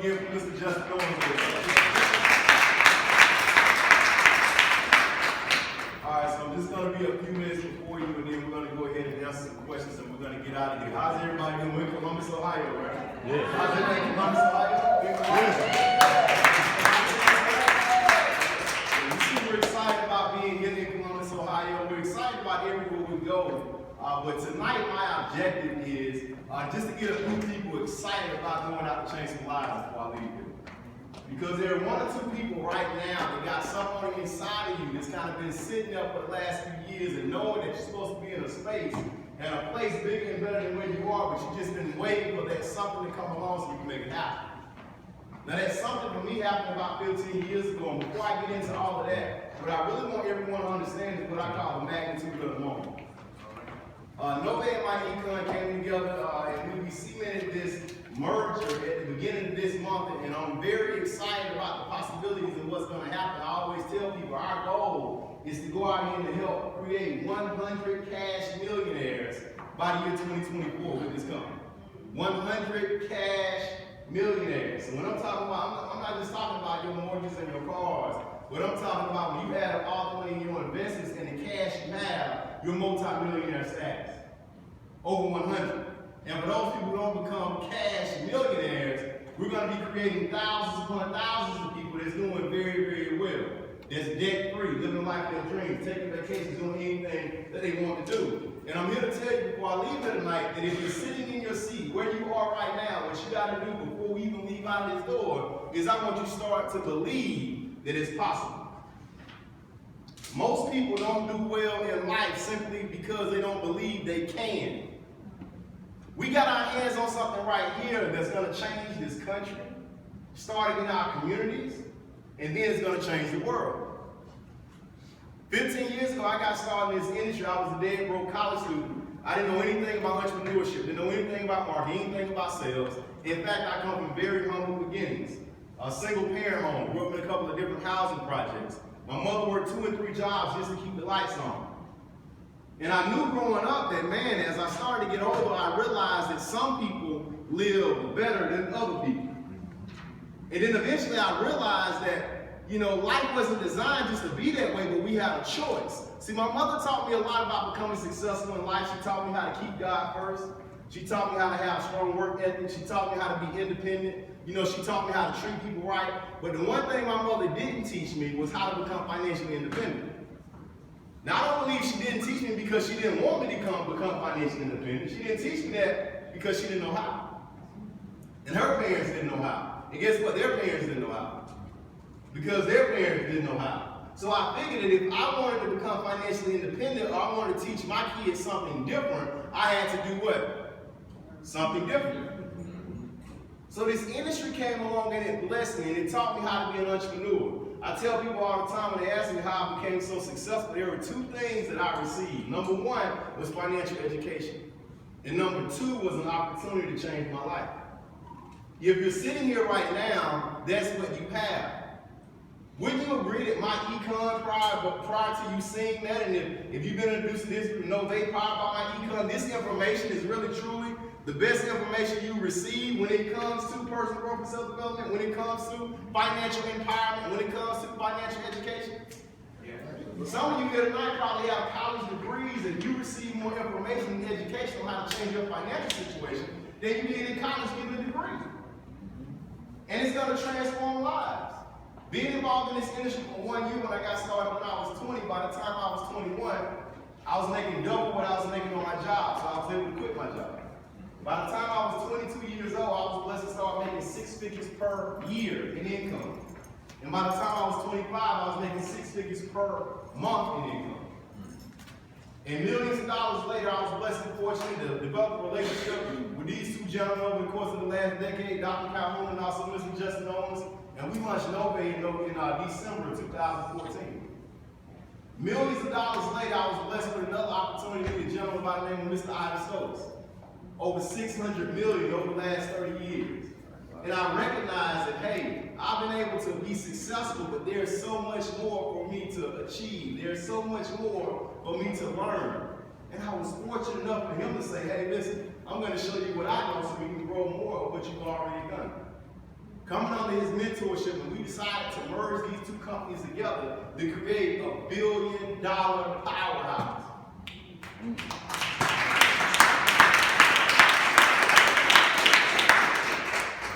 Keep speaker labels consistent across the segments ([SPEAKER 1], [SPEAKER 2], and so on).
[SPEAKER 1] again for Mr. Justin Owens. All right, so I'm just going to be a few minutes before you, and then we're going to go ahead and answer some questions, and we're going to get out of here. How's everybody doing? We're in Columbus, Ohio, right?
[SPEAKER 2] Yeah.
[SPEAKER 1] How's everybody in Columbus, Ohio? You see, we're excited about being here in Columbus, Ohio. We're excited about everywhere we go. But tonight, my objective is just to get a few people excited about going out to change some lives before I leave here. Because there are one or two people right now that got something inside of you that's kind of been sitting there for the last few years and knowing that you're supposed to be in a space and a place bigger and better than where you are, but you've just been waiting for that something to come along so you can make it happen. Now that something for me happened about 15 years ago, and before I get into all of that, what I really want everyone to understand is what I call the magnitude of the moment. Novae and myEcon came together and we cemented this merger at the beginning of this month, and I'm very excited about the possibilities of what's going to happen. I always tell people our goal is to go out here and help create 100 cash millionaires by the year 2024 with this company. 100 cash millionaires. So when I'm talking about, I'm not just talking about your mortgages and your cars. What I'm talking about, when you add all the money in your investments and the cash you have, your multi-millionaire status. Over 100. And for those people who don't become cash millionaires, we're going to be creating thousands upon thousands of people that's doing very, very well. That's debt-free, living life their dreams, taking vacations, doing anything that they want to do. And I'm here to tell you before I leave here tonight that if you're sitting in your seat where you are right now, what you got to do before we even leave out of this door is I want you to start to believe that it's possible. Most people don't do well in life simply because they don't believe they can. We got our hands on something right here that's going to change this country, starting in our communities, and then it's going to change the world. 15 years ago, I got started in this industry. I was a dead broke college student. I didn't know anything about entrepreneurship, didn't know anything about marketing, anything about sales. In fact, I come from very humble beginnings. A single parent home, grew up in a couple of different housing projects. My mother worked 2 and 3 jobs just to keep the lights on. And I knew growing up that, man, as I started to get older, I realized that some people live better than other people. And then eventually I realized that, you know, life wasn't designed just to be that way, but we had a choice. See, my mother taught me a lot about becoming successful in life. She taught me how to keep God first. She taught me how to have strong work ethic. She taught me how to be independent. You know, she taught me how to treat people right. But the one thing my mother didn't teach me was how to become financially independent. Now, I don't believe she didn't teach me because she didn't want me to become financially independent. She didn't teach me that because she didn't know how. And her parents didn't know how. And guess what? Their parents didn't know how. Because their parents didn't know how. So I figured that if I wanted to become financially independent, or I wanted to teach my kids something different, I had to do what? Something different. So this industry came along and it blessed me and it taught me how to be an entrepreneur. I tell people all the time when they ask me how I became so successful, there were 2 things that I received. Number 1 was financial education. And number 2 was an opportunity to change my life. If you're sitting here right now, that's what you have. Wouldn't you agree that myEcon prior to you seeing that, and if you've been introduced to this, you know they powered by myEcon, this information is really truly the best information you receive when it comes to personal growth and self-development, when it comes to financial empowerment, when it comes to financial education? Yeah. Some of you here tonight probably have college degrees and you receive more information and education on how to change your financial situation than you did in college getting a degree. And it's going to transform lives. Being involved in this industry for 1 year when I got started when I was 20, by the time I was 21, I was making double what I was making on my job, so I was able to quit my job. By the time I was 22 years old, I was blessed to start making 6 figures per year in income. And by the time I was 25, I was making 6 figures per month in income. And millions of dollars later, I was blessed and fortunate to develop a relationship with these 2 gentlemen over the course of the last decade, Dr. Calhoun and also Mr. Justin Owens. And we launched Novae in December of 2014. Millions of dollars later, I was blessed with another opportunity to meet a gentleman by the name of Mr. Ivan Stokes. Over 600 million over the last 30 years. And I recognize that, hey, I've been able to be successful, but there's so much more for me to achieve. There's so much more for me to learn. And I was fortunate enough for him to say, hey, listen, I'm going to show you what I know so we can grow more of what you've already done. coming under his mentorship, and we decided to merge these two companies together to create $1 billion powerhouse.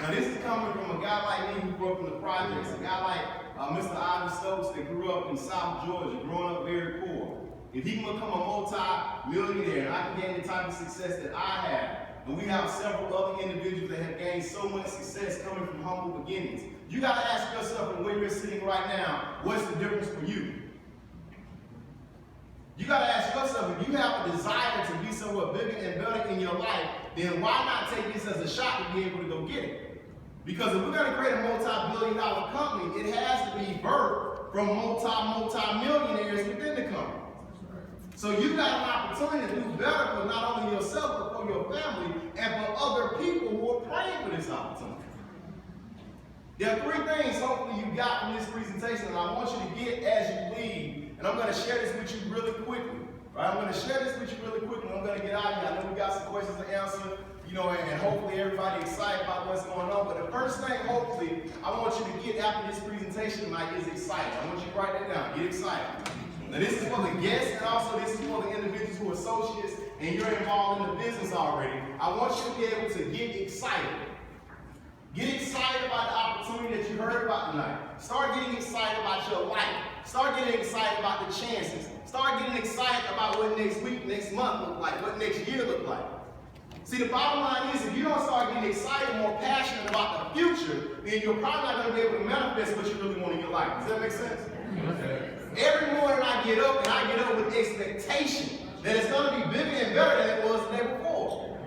[SPEAKER 1] Now this is coming from a guy like me who grew up in the projects, a guy like Mr. Ivan Stokes that grew up in South Georgia, growing up very poor. If he can become a multi-millionaire and I can gain the type of success that I have, and we have several other individuals that have gained so much success coming from humble beginnings, you got to ask yourself, and where you're sitting right now, what's the difference for you? You got to ask yourself, if you have a desire to be somewhere bigger and better in your life, then why not take this as a shot to be able to go get it? Because if we're going to create a multi-billion-dollar company, it has to be birthed from multi-millionaires within the company. So you got an opportunity to do better for not only yourself, but for your family and for other people who are praying for this opportunity. There are 3 things hopefully you got from this presentation, and I want you to get as you leave. And I'm going to share this with you really quickly. Right? I'm going to share this with you really quickly. I'm going to get out of here. I know we got some questions to answer, and hopefully everybody excited about what's going on. But the first thing, hopefully, I want you to get after this presentation tonight is excited. I want you to write that down. Get excited. Now this is for the guests, and also this is for the individuals who are associates and you're involved in the business already. I want you to be able to get excited. Get excited about the opportunity that you heard about tonight. Start getting excited about your life. Start getting excited about the chances. Start getting excited about what next week, next month look like, what next year look like. See, the bottom line is, if you don't start getting excited, more passionate about the future, then you're probably not going to be able to manifest what you really want in your life. Does that make sense? Every morning I get up with expectation that it's going to be bigger and better than it was the day before.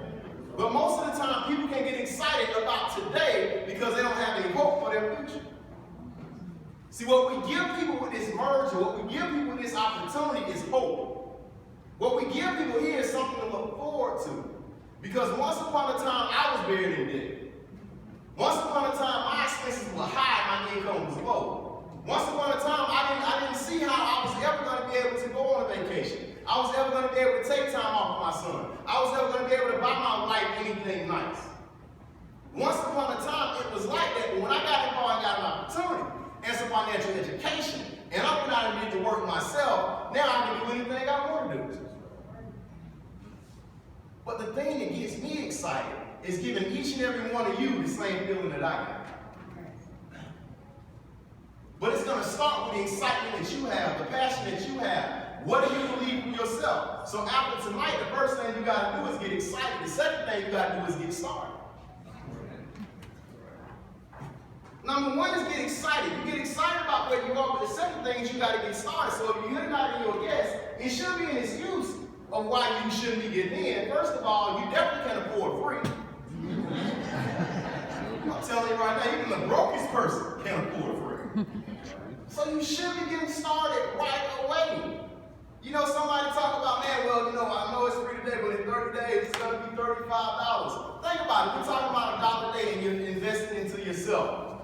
[SPEAKER 1] But most of the time, people can get excited about today because they don't have any hope for their future. See, what we give people with this merger, what we give people with this opportunity is hope. What we give people here is something to look forward to. Because once upon a time, I was buried in debt. Once upon a time, my expenses were high, my income was low. Once upon a time, I didn't see how I was ever going to be able to go on a vacation. I was ever going to be able to take time off my son. I was ever going to be able to buy my wife anything nice. Once upon a time, it was like that, but when I got involved, I got an opportunity and some financial education, and I went out and did the work myself. Now I can do anything I want to do. But the thing that gets me excited is giving each and every one of you the same feeling that I got. But it's going to start with the excitement that you have, the passion that you have. What do you believe in yourself? So after tonight, the first thing you got to do is get excited. The second thing you got to do is get started. Number one is get excited. You get excited about where you are, but the second thing is you got to get started. So if you're not in your guest, it should be an excuse of why you shouldn't be getting in. First of all, you definitely can't afford free. I'm telling you right now, even the brokest person can't afford free. So you should be getting started right away. Somebody talk about, man, well, I know it's free today, but in 30 days, it's going to be $35. Think about it. We're talking about $1 a day and you're investing into yourself.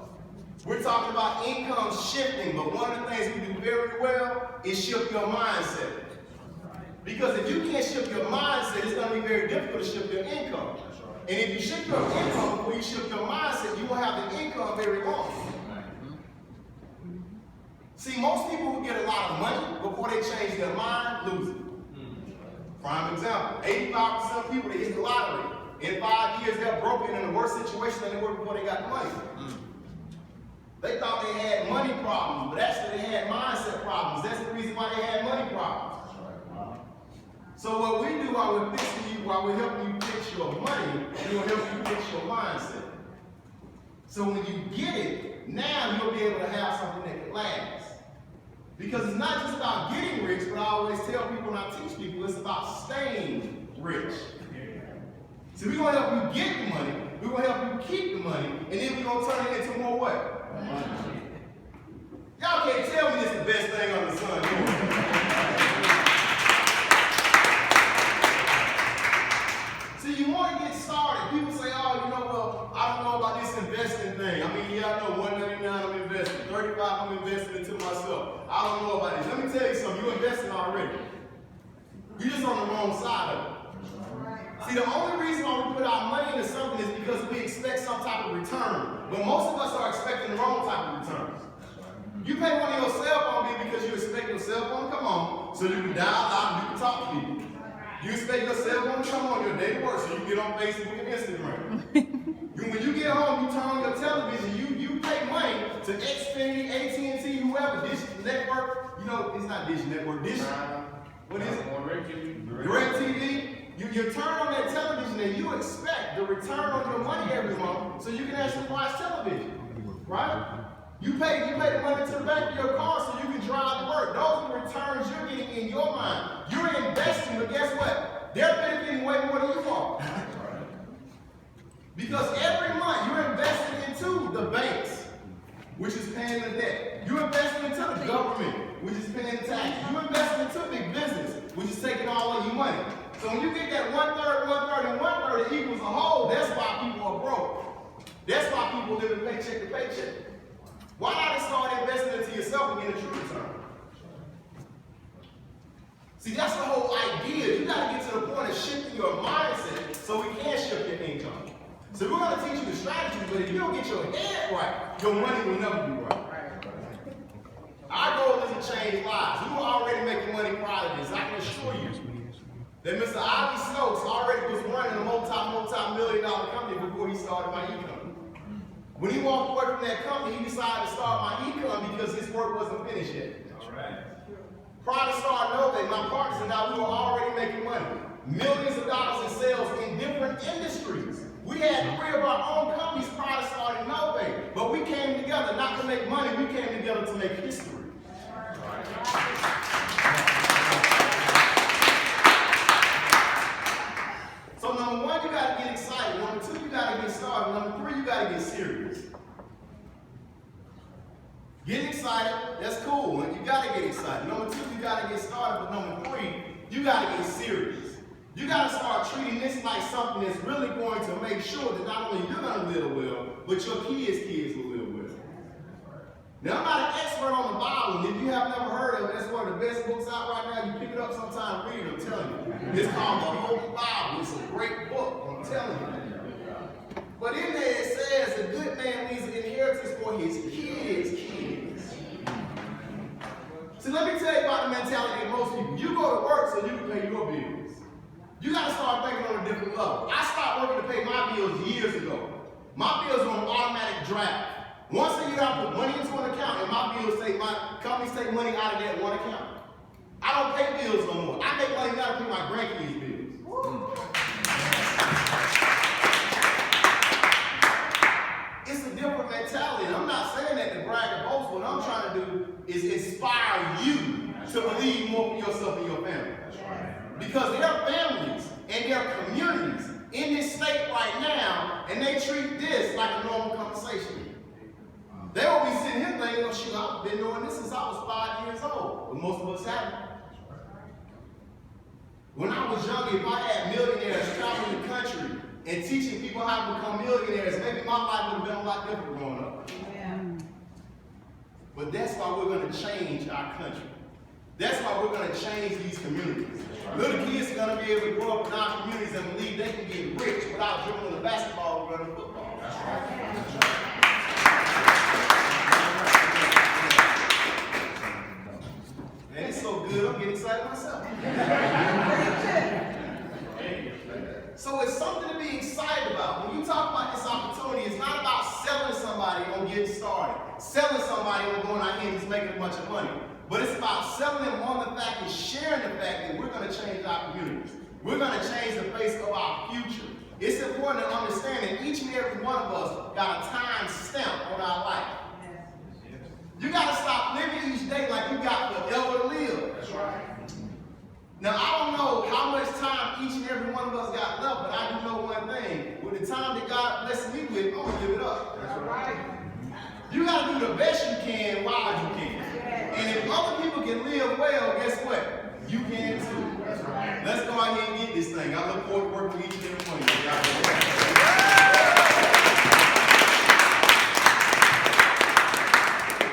[SPEAKER 1] We're talking about income shifting, but one of the things we do very well is shift your mindset. Because if you can't shift your mindset, it's going to be very difficult to shift your income. And if you shift your income before you shift your mindset, you won't have the income very long. See, most people who get a lot of money before they change their mind lose it. Prime example, 85% of people that hit the lottery, in 5 years they're broken in a worse situation than they were before they got the money. They thought they had money problems, but actually they had mindset problems. That's the reason why they had money problems. So what we do while we're fixing you, while we're helping you fix your money, we'll help you fix your mindset. So when you get it, now you'll be able to have something that can last. Because it's not just about getting rich, but I always tell people and I teach people, it's about staying rich. So we're going to help you get the money, we're going to help you keep the money, and then we're going to turn it into more what? Y'all can't tell me this is the best thing on the sun. See, you want to get started. People say, well, I don't know about this investing thing. I know $199 I'm investing, $35 I'm investing into myself. I don't know about this. Let me tell you something. You're investing already. You're just on the wrong side of it. See, the only reason why we put our money into something is because we expect some type of return. But most of us are expecting the wrong type of returns. You pay one of your cell phone bill because you expect your cell phone to come on so you can dial out and you can talk to people. You expect your cell phone to come on your day to work so you can get on Facebook and Instagram. When you get home, you turn on your television, you pay money to Xfinity, AT&T, whoever, Dish Network, it's not Dish Network, Dish, what is it? DirecTV. You turn on that television and you expect the return on your money every month so you can actually watch television, right? You pay the money to the back of your car so you can drive to work. Those are the returns you're getting in your mind. You're investing, but guess what? They're benefiting way more than you are. Because every month you're investing into the banks, which is paying the debt. You're investing into the government, which is paying the taxes. You're investing into big business, which is taking all of your money. So when you get that 1/3, 1/3, and 1/3 equals a whole, that's why people are broke. That's why people live in paycheck to paycheck. Why not start investing into yourself and get a true return? See, that's the whole idea. You got to get to the point of shifting your mindset so we can shift your income. So we're going to teach you the strategy, but if you don't get your head right, your money will never be right. Our goal is to change lives. We were already making money prior to this. I can assure you that Mr. Ivy Stokes already was running a multi-million-dollar company before he started myEcon. When he walked away from that company, he decided to start myEcon because his work wasn't finished yet. Prior to starting Novae, my partners and I, we were already making money. Millions of dollars in sales in different industries. We had 3 of our own companies prior to starting Novae. But we came together not to make money, we came together to make history. So number 1, you got to get excited. Number 2, you got to get started. Number 3, you got to get serious. Getting excited, that's cool. You got to get excited. Number 2, you got to get started. But number 3, you got to get serious. You got to start treating this like something that's really going to make sure that not only you're going to live well, but your kids will live well. Now, I'm not an expert on the Bible, and if you have never heard of it, that's one of the best books out right now. You pick it up sometime and read it, I'm telling you. It's called the whole Bible. It's a great book, I'm telling you. But in there it says a good man leaves an inheritance for his kids. See, let me tell you about the mentality of most people. You go to work so you can pay your bills. You got to start thinking on a different level. I stopped working to pay my bills years ago. My bills are on automatic draft. Once a year, I put money into an account, and my companies take money out of that one account. I don't pay bills no more. I make money now to pay my grandkids' bills. It's a different mentality. I'm not saying that to brag or boast. What I'm trying to do is inspire you to believe more for yourself and your family. Because there are families and there are communities in this state right now, and they treat this like a normal conversation. They will be sitting here thinking, oh, shoot, I've been doing this since I was 5 years old. But most of us haven't. When I was younger, if I had millionaires traveling the country and teaching people how to become millionaires, maybe my life would have been a lot different growing up. Yeah. But that's why we're going to change our country. That's why we're going to change these communities. Little kids are going to be able to grow up in our communities and believe they can get rich without dribbling the basketball or running football. That's right. Man, it's so good, I'm getting excited myself. So it's something to be excited about. When you talk about this opportunity, it's not about selling somebody on getting started, selling somebody on going out here and just making a bunch of money. But it's about selling them on the fact and sharing the fact that we're going to change our communities. We're going to change the face of our future. It's important to understand that each and every one of us got a time stamp on our life. You got to stop living each day like you got forever to live. That's right. Now, I don't know how much time each and every one of us got left, but I do know one thing. With the time that God blessed me with, I'm going to give it up. That's right. You got to do the best you can while you can. And if other people can live well, guess what? You can too. That's right. Let's go out here and get this thing. I look forward to working with each and every one of you.